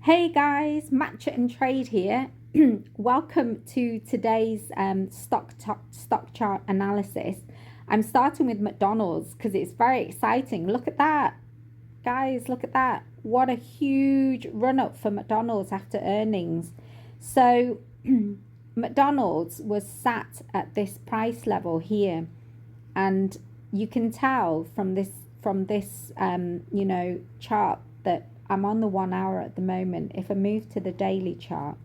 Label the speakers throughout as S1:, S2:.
S1: Hey guys, Matcha and Trade here. Welcome to today's stock chart analysis. I'm starting with McDonald's because it's very exciting. Look at that, guys. Look at that. What a huge run up for McDonald's after earnings. So McDonald's was sat at this price level here, and you can tell from this chart that I'm on the 1 hour at the moment. If I move to the daily chart,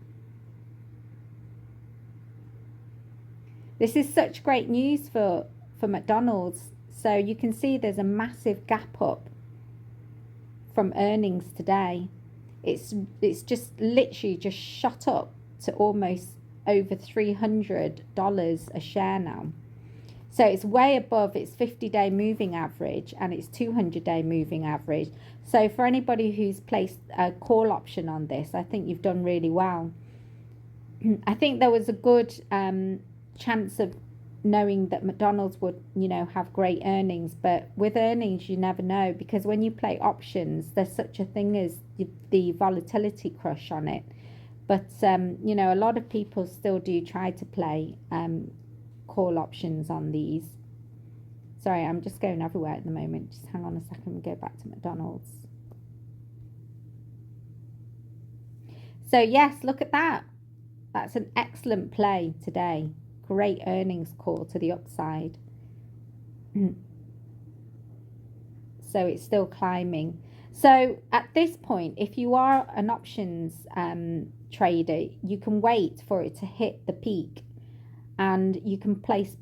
S1: this is such great news for McDonald's. So you can see there's a massive gap up from earnings today. It's just literally just shot up to almost over $300 a share now. So it's way above its 50-day moving average and its 200-day moving average. So for anybody who's placed a call option on this, I think you've done really well. I think there was a good chance of knowing that McDonald's would, have great earnings. But with earnings, you never know, because when you play options, there's such a thing as the volatility crush on it. But, a lot of people still do try to play call options on these. Sorry, I'm just going everywhere at the moment. Just hang on a second, we go back to McDonald's. So yes, look at that. That's an excellent play today. Great earnings call to the upside. So it's still climbing. So at this point, if you are an options trader, you can wait for it to hit the peak. And you can place,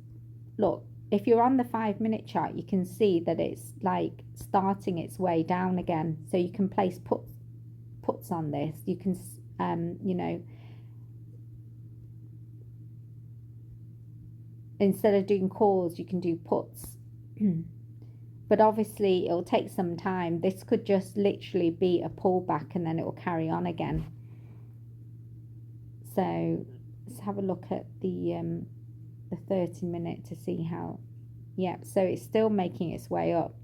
S1: look, if you're on the 5-minute chart, you can see that it's like starting its way down again. So you can place puts on this. You can, instead of doing calls, you can do puts. But obviously, it'll take some time. This could just literally be a pullback and then it will carry on again. So let's have a look at the 30-minute to see how. So it's still making its way up.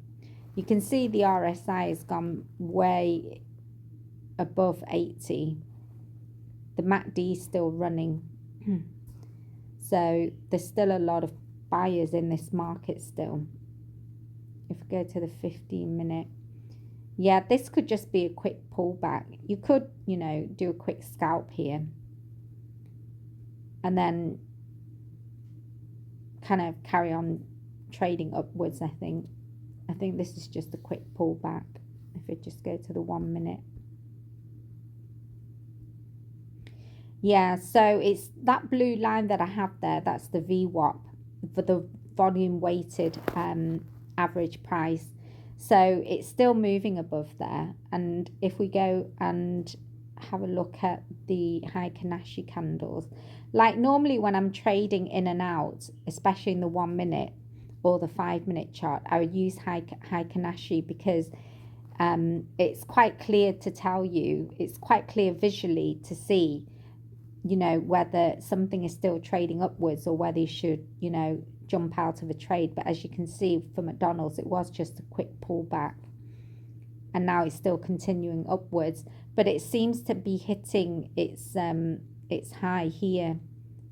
S1: You can see the RSI has gone way above 80. The MACD is still running. So there's still a lot of buyers in this market still. If we go to the 15-minute, this could just be a quick pullback. You could, do a quick scalp here and then kind of carry on trading upwards. I think this is just a quick pullback. If we just go to the 1 minute, so it's that blue line that I have there. That's the VWAP for the volume weighted average price. So it's still moving above there. And if we go and have a look at the Heikin-Ashi candles, like normally when I'm trading in and out, especially in the 1 minute or the 5-minute chart, I would use Heikin-Ashi because it's quite clear to tell you, it's quite clear visually to see, whether something is still trading upwards or whether you should, jump out of a trade. But as you can see for McDonald's, it was just a quick pullback and now it's still continuing upwards, but it seems to be hitting its high here.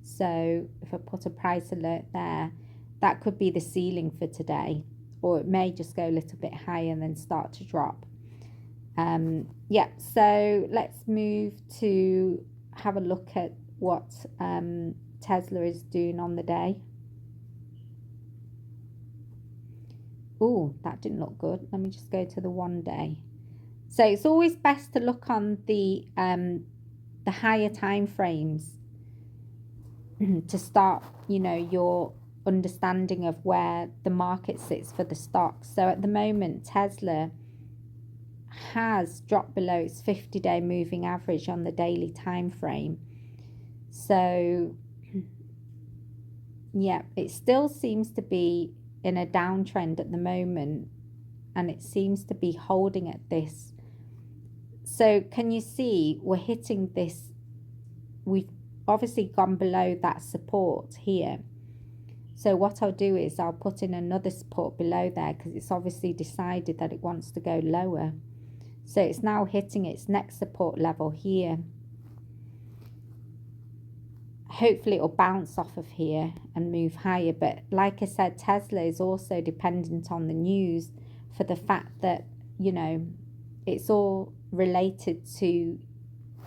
S1: So if I put a price alert there, that could be the ceiling for today, or it may just go a little bit higher and then start to drop. So let's move to have a look at what Tesla is doing on the day. Oh, that didn't look good. Let me just go to the 1 day. So it's always best to look on the higher time frames to start, your understanding of where the market sits for the stocks. So at the moment, Tesla has dropped below its 50-day moving average on the daily time frame. So it still seems to be in a downtrend at the moment, and it seems to be holding at this. So can you see we're hitting this? We've obviously gone below that support here. So what I'll do is I'll put in another support below there because it's obviously decided that it wants to go lower. So it's now hitting its next support level here. Hopefully it'll bounce off of here and move higher. But like I said, Tesla is also dependent on the news for the fact that, you know, it's all related to, you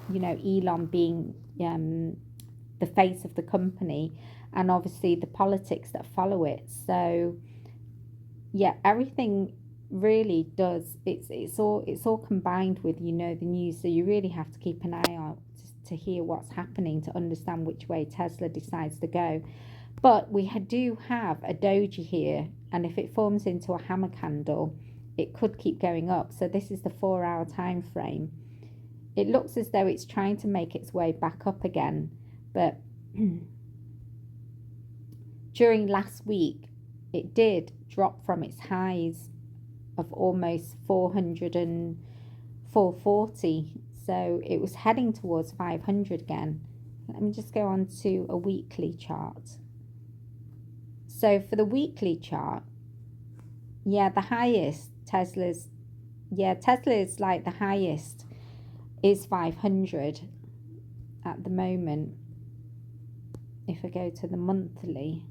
S1: know, Elon being the face of the company, and obviously the politics that follow it. So yeah, everything really does, it's all combined with, you know, the news. So you really have to keep an eye out to hear what's happening, to understand which way Tesla decides to go. But we do have a doji here, and if it forms into a hammer candle, it could keep going up. So this is the 4-hour time frame. It looks as though it's trying to make its way back up again, but during last week it did drop from its highs of almost 400 and 440. So it was heading towards 500 again. Let me just go on to a weekly chart. So for the weekly chart, yeah, the highest Tesla is like the highest is 500 at the moment. If I go to the monthly,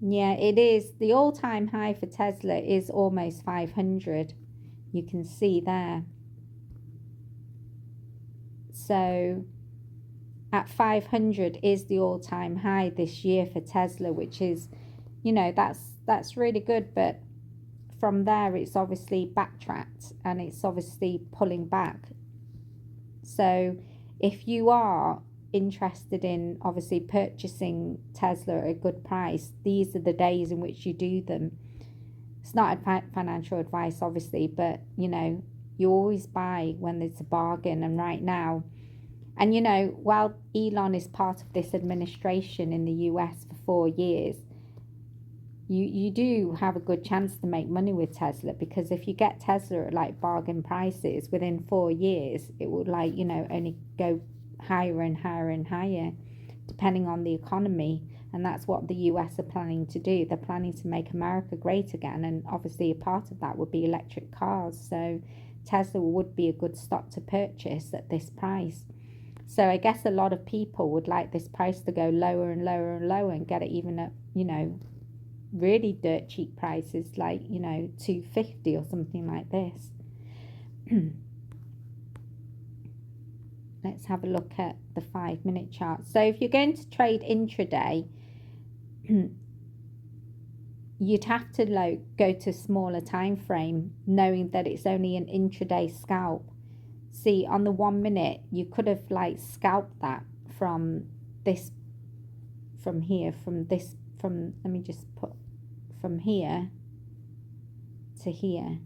S1: yeah, it is. The all-time high for Tesla is almost 500. You can see there. So at 500 is the all-time high this year for Tesla, which is, you know, that's really good. But from there, it's obviously backtracked and it's obviously pulling back. So if you are interested in obviously purchasing Tesla at a good price, these are the days in which you do them. It's not financial advice, obviously, but you know, you always buy when there's a bargain. And right now, and you know, while Elon is part of this administration in the US for 4 years, you do have a good chance to make money with Tesla, because if you get Tesla at like bargain prices within 4 years, it will, like, you know, only go higher and higher and higher depending on the economy. And that's what the US are planning to do. They're planning to make America great again, and obviously a part of that would be electric cars. So Tesla would be a good stock to purchase at this price. So I guess a lot of people would like this price to go lower and lower and lower and get it even at, you know, really dirt cheap prices, like, you know, 250 or something like this. Let's have a look at the 5-minute chart. So if you're going to trade intraday, you'd have to like go to smaller time frame, knowing that it's only an intraday scalp. See, on the 1 minute, you could have like scalped that from this, from here, let me just put from here to here,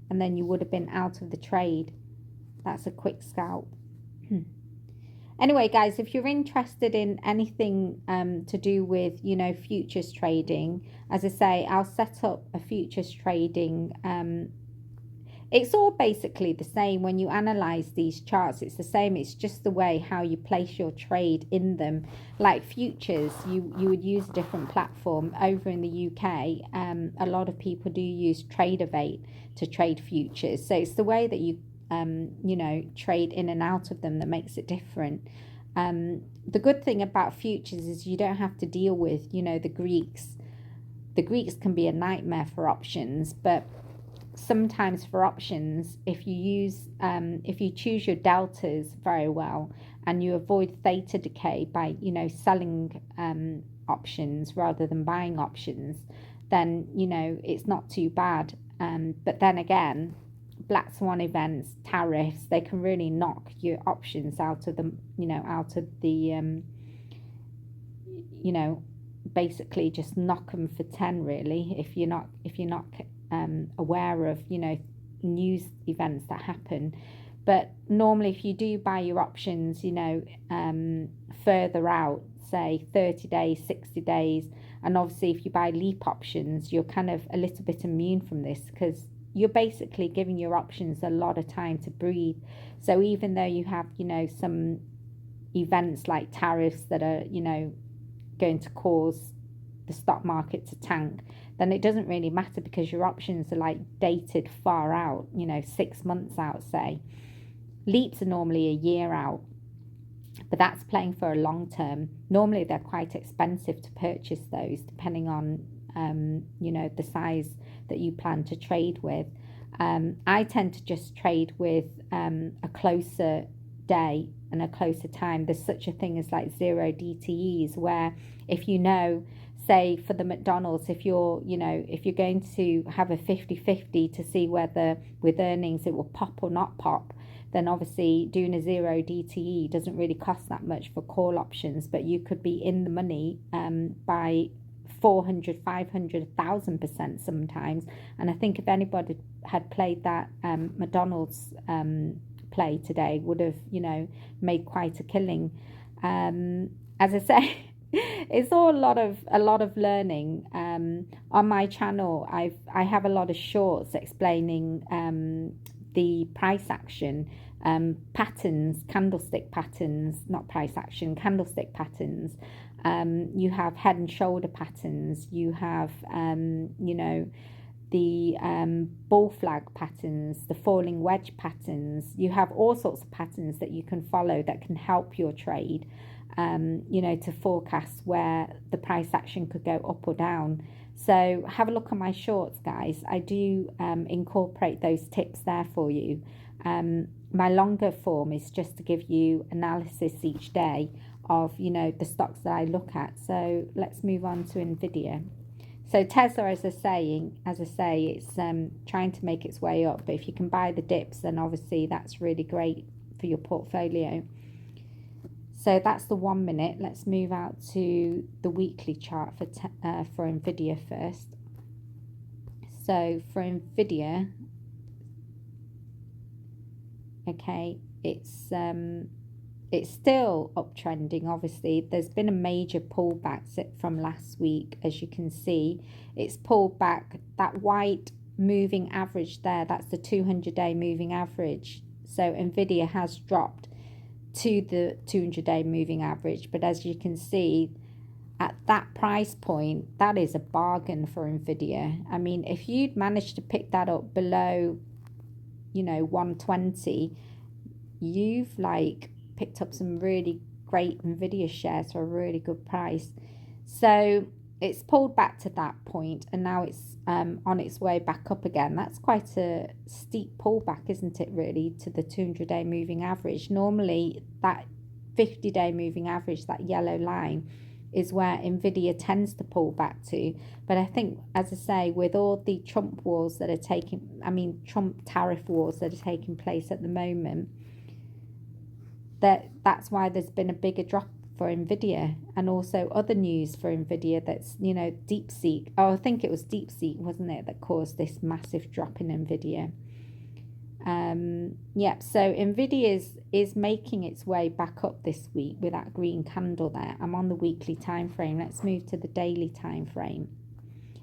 S1: and then you would have been out of the trade. That's a quick scalp. Anyway, guys, if you're interested in anything to do with, you know, futures trading, as I say, I'll set up a futures trading. It's all basically the same when you analyze these charts. It's the same. It's just the way how you place your trade in them. Like futures, you would use a different platform. Over in the UK, a lot of people do use Tradeovate to trade futures. So it's the way that you you know, trade in and out of them that makes it different. The good thing about futures is you don't have to deal with, you know, the Greeks. The Greeks can be a nightmare for options, but sometimes for options, if you choose your deltas very well and you avoid theta decay by, you know, selling options rather than buying options, then, you know, it's not too bad. But then again, black swan events, tariffs, they can really knock your options out of the, you know, out of the, you know, basically just knock them for 10 really, if you're not aware of, you know, news events that happen. But normally if you do buy your options, you know, further out, say 30 days, 60 days, and obviously if you buy leap options, you're kind of a little bit immune from this, because you're basically giving your options a lot of time to breathe. So even though you have, you know, some events like tariffs that are, you know, going to cause the stock market to tank, then it doesn't really matter because your options are like dated far out, 6 months out, say. Leaps are normally a year out, but that's playing for a long term. Normally they're quite expensive to purchase those, depending on the size that you plan to trade with. I tend to just trade with a closer day and a closer time. There's such a thing as like 0 DTEs, where if say for the McDonald's, if you're going to have a 50-50 to see whether with earnings it will pop or not pop, then obviously doing a 0 DTE doesn't really cost that much for call options, but you could be in the money by 400, 500, 1,000% sometimes. And I think if anybody had played that McDonald's play today, would have made quite a killing. As I say, it's all a lot of learning. On my channel, I have a lot of shorts explaining the price action patterns, candlestick patterns, not price action, candlestick patterns. You have head and shoulder patterns. You have the bull flag patterns, the falling wedge patterns. You have all sorts of patterns that you can follow that can help your trade, to forecast where the price action could go up or down. So have a look on my shorts, guys. I do incorporate those tips there for you. My longer form is just to give you analysis each day of, the stocks that I look at. So let's move on to NVIDIA. So Tesla, as I say, it's trying to make its way up. But if you can buy the dips, then obviously that's really great for your portfolio. So that's the 1 minute. Let's move out to the weekly chart for NVIDIA first. So for NVIDIA, okay, it's still uptrending. Obviously, there's been a major pullback from last week, as you can see. It's pulled back. That white moving average there, that's the 200-day moving average. So NVIDIA has dropped to the 200-day moving average, but as you can see, at that price point, that is a bargain for NVIDIA. I mean, if you'd managed to pick that up below 120, you've picked up some really great NVIDIA shares for a really good price. So it's pulled back to that point, and now it's on its way back up again. That's quite a steep pullback, isn't it, really, to the 200-day moving average. Normally, that 50-day moving average, that yellow line, is where NVIDIA tends to pull back to. But I think, as I say, with all the Trump tariff wars that are taking place at the moment, that's why there's been a bigger drop for NVIDIA, and also other news for NVIDIA that's, DeepSeek. Oh, I think it was DeepSeek, wasn't it, that caused this massive drop in NVIDIA. So NVIDIA is making its way back up this week with that green candle there. I'm on the weekly time frame. Let's move to the daily time frame.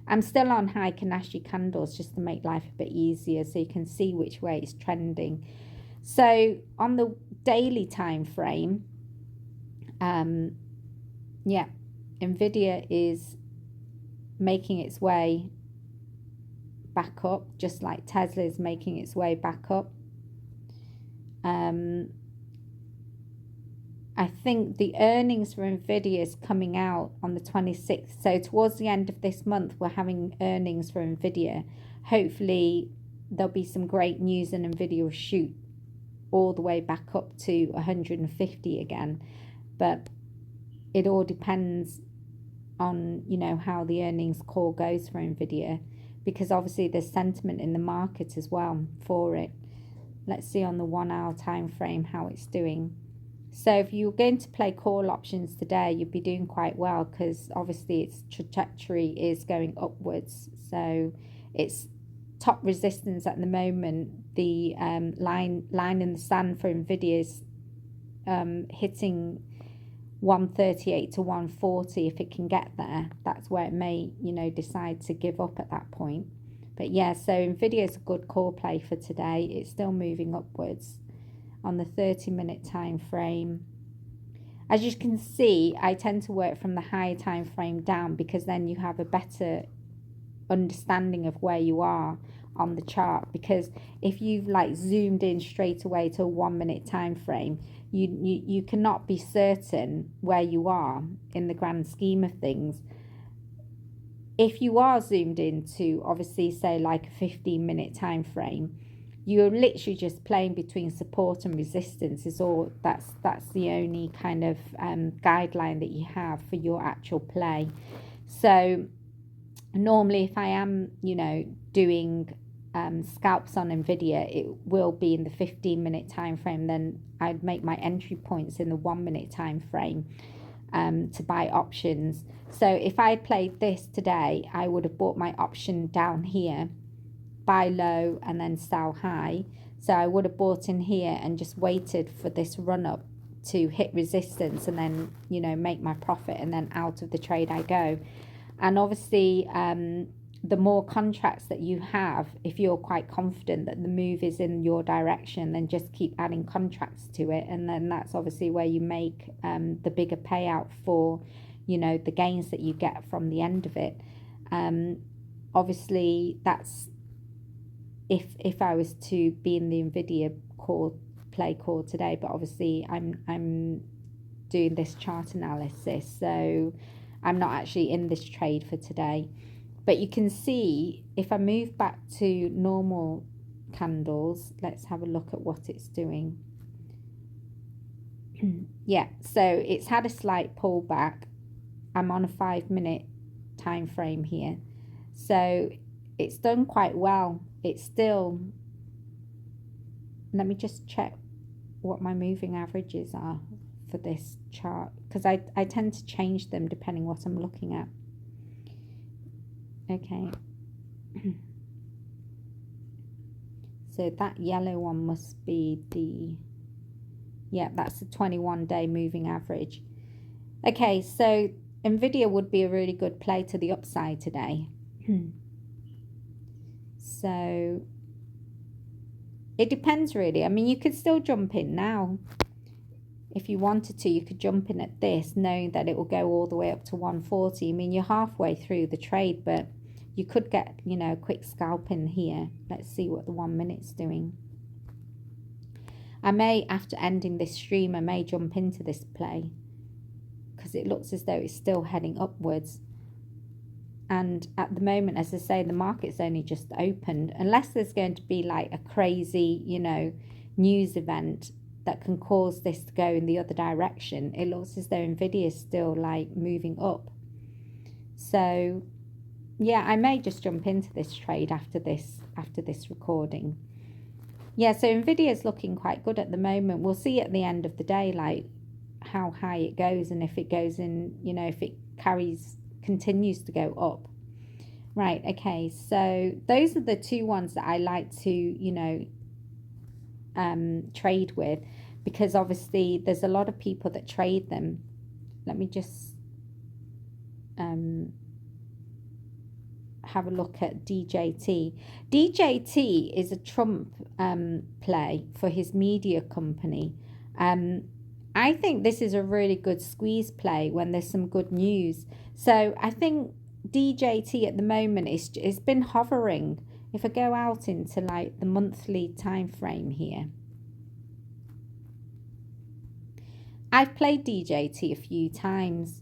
S1: I'm still on high Kanashi candles just to make life a bit easier so you can see which way it's trending. So on the daily time frame, NVIDIA is making its way back up, just like Tesla is making its way back up. I think the earnings for NVIDIA is coming out on the 26th. So towards the end of this month, we're having earnings for NVIDIA. Hopefully, there'll be some great news and NVIDIA will shoot all the way back up to 150 again. But it all depends on, how the earnings call goes for NVIDIA, because obviously there's sentiment in the market as well for it. Let's see on the 1 hour time frame how it's doing. So if you're going to play call options today, you'd be doing quite well, because obviously its trajectory is going upwards. So it's top resistance at the moment. The line in the sand for NVIDIA is hitting 138 to 140. If it can get there, that's where it may decide to give up at that point. But yeah, so NVIDIA is a good call play for today. It's still moving upwards on the 30-minute time frame. As you can see, I tend to work from the higher time frame down, because then you have a better understanding of where you are on the chart, because if you've like zoomed in straight away to a 1 minute time frame, you cannot be certain where you are in the grand scheme of things. If you are zoomed into, obviously, say like a 15-minute time frame, you're literally just playing between support and resistance. Is all that's the only kind of guideline that you have for your actual play. So normally, if I am, doing scalps on NVIDIA, it will be in the 15-minute time frame. Then I'd make my entry points in the 1 minute time frame to buy options. So if I played this today, I would have bought my option down here, buy low and then sell high. So I would have bought in here and just waited for this run up to hit resistance, and then make my profit, and then out of the trade I go. And obviously the more contracts that you have, if you're quite confident that the move is in your direction, then just keep adding contracts to it, and then that's obviously where you make the bigger payout for the gains that you get from the end of it. Obviously that's if I was to be in the NVIDIA play call today, but obviously I'm doing this chart analysis, so I'm not actually in this trade for today. But you can see, if I move back to normal candles, let's have a look at what it's doing. Yeah, so it's had a slight pullback. I'm on a 5 minute time frame here, so it's done quite well. It's still, let me just check what my moving averages are for this chart, because I tend to change them depending what I'm looking at. Okay. So that yellow one must be that's the 21-day moving average. Okay, so NVIDIA would be a really good play to the upside today. So it depends really. I mean, you could still jump in now. If you wanted to, you could jump in at this, knowing that it will go all the way up to 140. I mean, you're halfway through the trade, but you could get, a quick scalp in here. Let's see what the 1 minute's doing. I may, after ending this stream, I may jump into this play, because it looks as though it's still heading upwards. And at the moment, as I say, the market's only just opened. Unless there's going to be like a crazy, news event that can cause this to go in the other direction, it looks as though NVIDIA is still like moving up. So yeah, I may just jump into this trade after this recording. Yeah, so NVIDIA is looking quite good at the moment. We'll see at the end of the day like how high it goes, and if it goes in, if it continues to go up. Right, okay, so those are the two ones that I like to trade with, because obviously there's a lot of people that trade them. Let me just have a look at DJT. DJT is a Trump play for his media company. I think this is a really good squeeze play when there's some good news. So I think DJT at the moment it's been hovering. If I go out into like the monthly time frame here, I've played DJT a few times.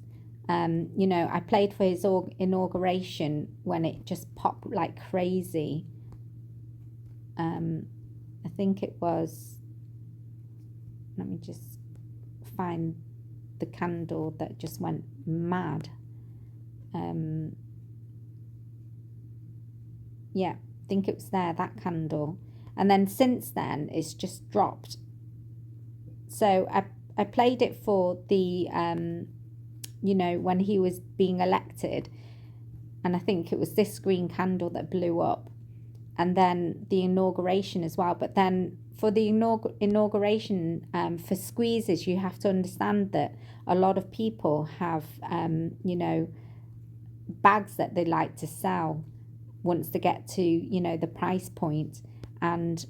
S1: I played for his inauguration when it just popped like crazy. I think it was, let me just find the candle that just went mad. Yeah, I think it was that candle. And then since then, it's just dropped. So I played it for the, when he was being elected. And I think it was this green candle that blew up. And then the inauguration as well. But then for the inauguration, for squeezes, you have to understand that a lot of people have, bags that they like to sell once they get to, the price point. And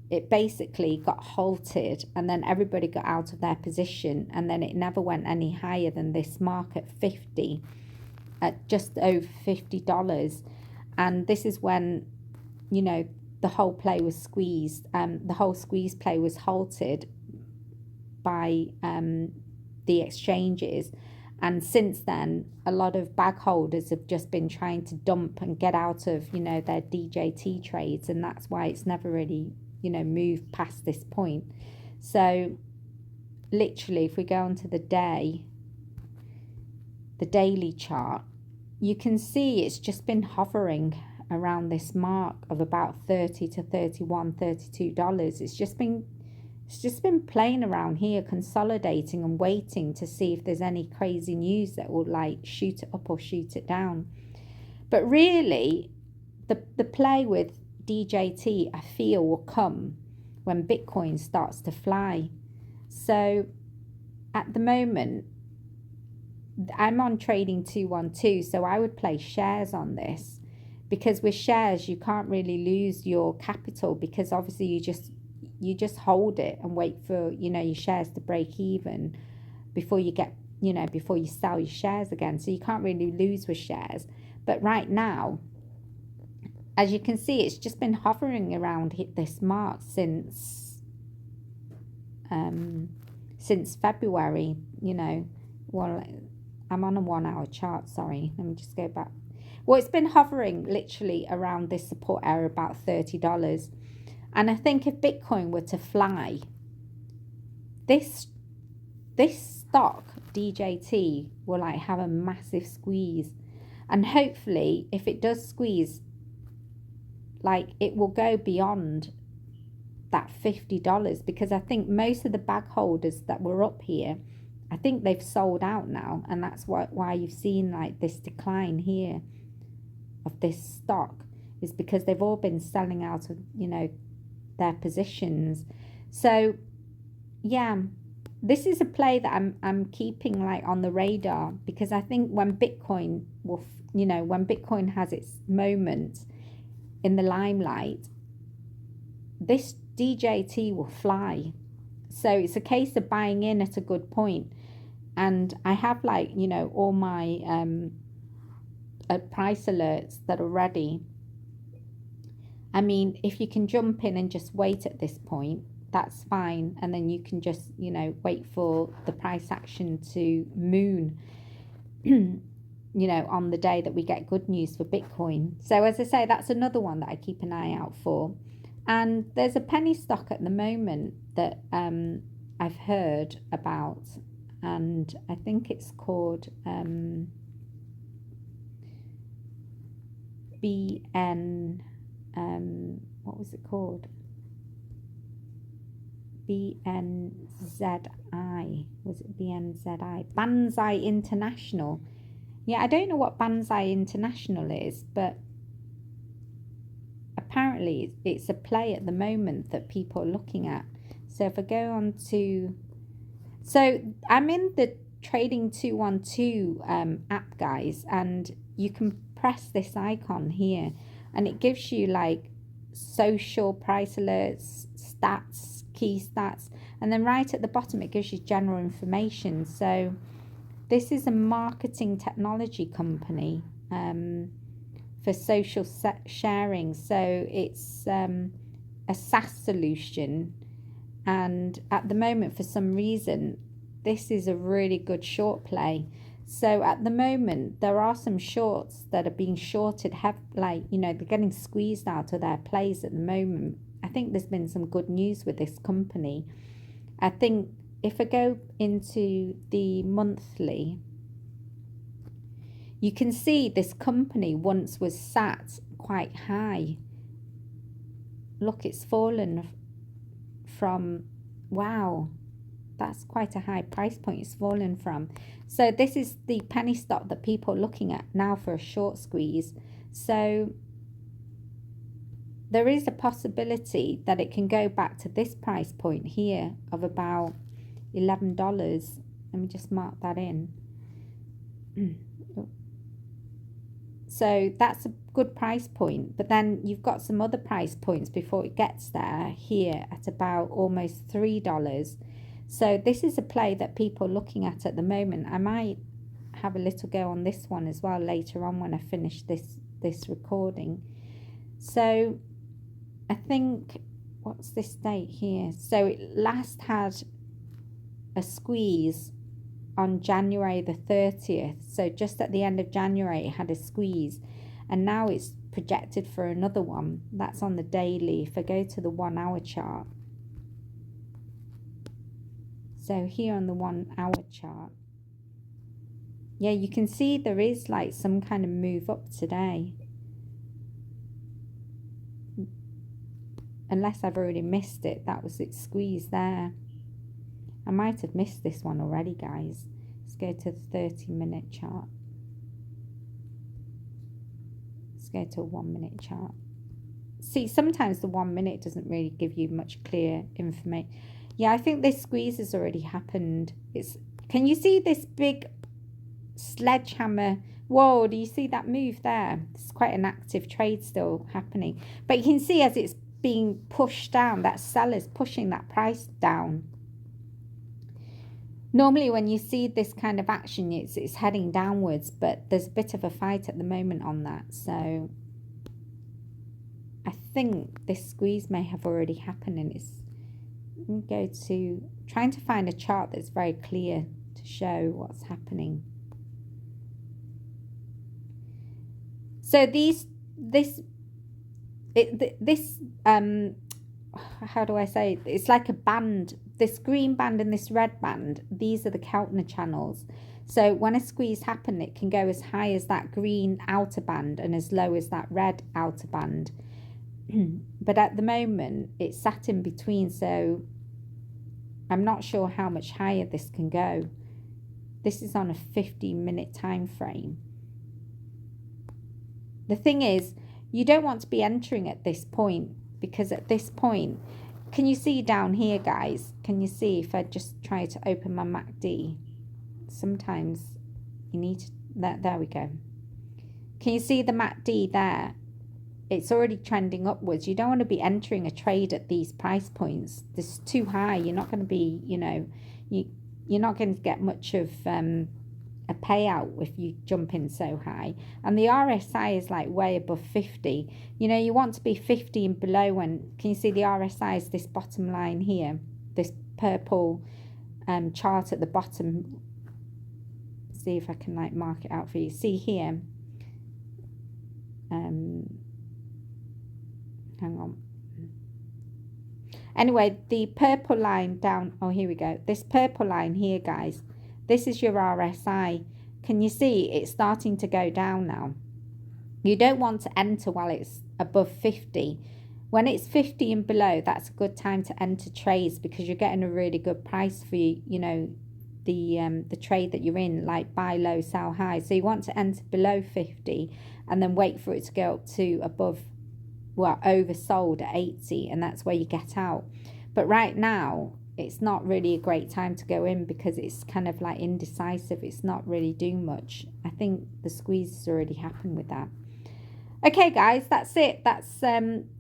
S1: it basically got halted, and then everybody got out of their position, and then it never went any higher than this mark at 50, at just over $50. And this is when, you know, the whole play was squeezed. The whole squeeze play was halted by the exchanges. And since then, a lot of bag holders have just been trying to dump and get out of, you know, their DJT trades. And that's why it's never really, you know, moved past this point. So literally, if we go onto the daily chart, you can see it's just been hovering around this mark of about $30 to $31, $32. It's just been playing around here, consolidating and waiting to see if there's any crazy news that will like shoot it up or shoot it down. But really, the play with DJT, I feel, will come when Bitcoin starts to fly. So at the moment, I'm on trading 212, so I would place shares on this, because with shares you can't really lose your capital, because obviously you just hold it and wait for, you know, your shares to break even before you get, you know, before you sell your shares again. So you can't really lose with shares. But right now, as you can see, it's just been hovering around this mark since February, you know. Well, I'm on a 1 hour chart, sorry. Let me just go back. Well, it's been hovering literally around this support area, about $30. And I think if Bitcoin were to fly, this stock, DJT, will like have a massive squeeze. And hopefully, if it does squeeze, like it will go beyond that $50, because I think most of the bag holders that were up here, I think they've sold out now, and that's why you've seen like this decline here of this stock, is because they've all been selling out of, you know, their positions. So yeah, this is a play that I'm keeping like on the radar, because I think when Bitcoin will, you know, when Bitcoin has its moment in the limelight, this DJT will fly. So it's a case of buying in at a good point. And I have like, you know, all my price alerts that are ready. I mean, if you can jump in and just wait at this point, that's fine. And then you can just, you know, wait for the price action to moon, you know, on the day that we get good news for Bitcoin. So as I say, that's another one that I keep an eye out for. And there's a penny stock at the moment that I've heard about, and I think it's called BN, what was it called? BNZI. Was it BNZI? Banzai International. Yeah, I don't know what Banzai International is, but apparently it's a play at the moment that people are looking at. So if I go on to, so I'm in the Trading 212 app, guys, and you can press this icon here and it gives you like social price alerts, stats, key stats, and then right at the bottom it gives you general information. So this is a marketing technology company for social sharing. So it's a SaaS solution, and at the moment, for some reason, this is a really good short play. So at the moment, there are some shorts that are being shorted, like, you know, they're getting squeezed out of their plays at the moment. I think there's been some good news with this company. I think if I go into the monthly, you can see this company once was sat quite high. Look, it's fallen from, wow, that's quite a high price point it's fallen from. So this is the penny stock that people are looking at now for a short squeeze. So there is a possibility that it can go back to this price point here of about $11. Let me just mark that in. So that's a good price point, but then you've got some other price points before it gets there here at about almost $3. So this is a play that people are looking at the moment. I might have a little go on this one as well later on when I finish this this recording. So I think, what's this date here? So it last had a squeeze on January the 30th. So just at the end of January, it had a squeeze. And now it's projected for another one. That's on the daily. If I go to the 1 hour chart. So here on the 1 hour chart. Yeah, you can see there is like some kind of move up today. Unless I've already missed it. That was its squeeze there. I might have missed this one already, guys. Let's go to the 30-minute chart. Let's go to a 1 minute chart. See, sometimes the 1 minute doesn't really give you much clear information. Yeah, I think this squeeze has already happened. Can you see this big sledgehammer? Whoa, do you see that move there? It's quite an active trade still happening. But you can see as it's being pushed down, that seller's pushing that price down. Normally when you see this kind of action, it's heading downwards, but there's a bit of a fight at the moment on that. So I think this squeeze may have already happened, and let me go to trying to find a chart that's very clear to show what's happening. So how do I say, it's like a band, this green band and this red band, these are the Keltner channels. So when a squeeze happens, it can go as high as that green outer band and as low as that red outer band. But at the moment it's sat in between, so I'm not sure how much higher this can go. This is on a 15-minute time frame. The thing is, you don't want to be entering at this point, because at this point, can you see down here, guys? Can you see if I just try to open my MACD? Sometimes you need to, there we go. Can you see the MACD there? It's already trending upwards. You don't want to be entering a trade at these price points. This is too high. You're not going to be, you're not going to get much of a payout if you jump in so high. And the RSI is like way above 50. You want to be 50 and below. When can you see the RSI is this bottom line here, this purple chart at the bottom? See if I can like mark it out for you. See here, hang on. Anyway, the purple line down, oh here we go, this purple line here, guys, this is your RSI. Can you see it's starting to go down now? You don't want to enter while it's above 50. When it's 50 and below, that's a good time to enter trades, because you're getting a really good price for the trade that you're in, like buy low, sell high. So you want to enter below 50 and then wait for it to go up to above, well, oversold at 80, and that's where you get out. But right now it's not really a great time to go in, because it's kind of like indecisive. It's not really doing much. I think the squeeze has already happened with that. Okay guys, that's it. That's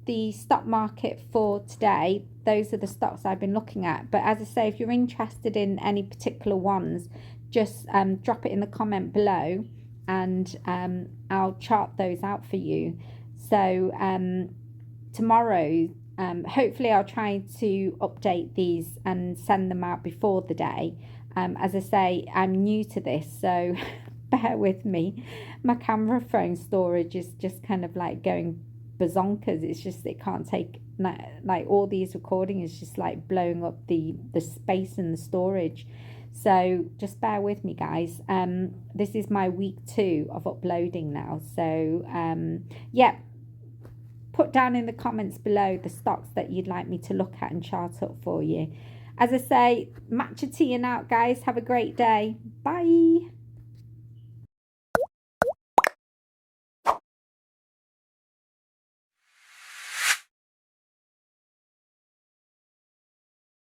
S1: the stock market for today. Those are the stocks I've been looking at. But as I say, if you're interested in any particular ones, just drop it in the comment below, and I'll chart those out for you. So tomorrow, hopefully I'll try to update these and send them out before the day. As I say, I'm new to this, so bear with me. My camera phone storage is just kind of like going bazonkers. It's just, it can't take, like all these recordings is just like blowing up the space in the storage. So just bear with me, guys. This is my week 2 of uploading now. So yeah, put down in the comments below the stocks that you'd like me to look at and chart up for you. As I say, matcha tea and out, guys. Have a great day. Bye.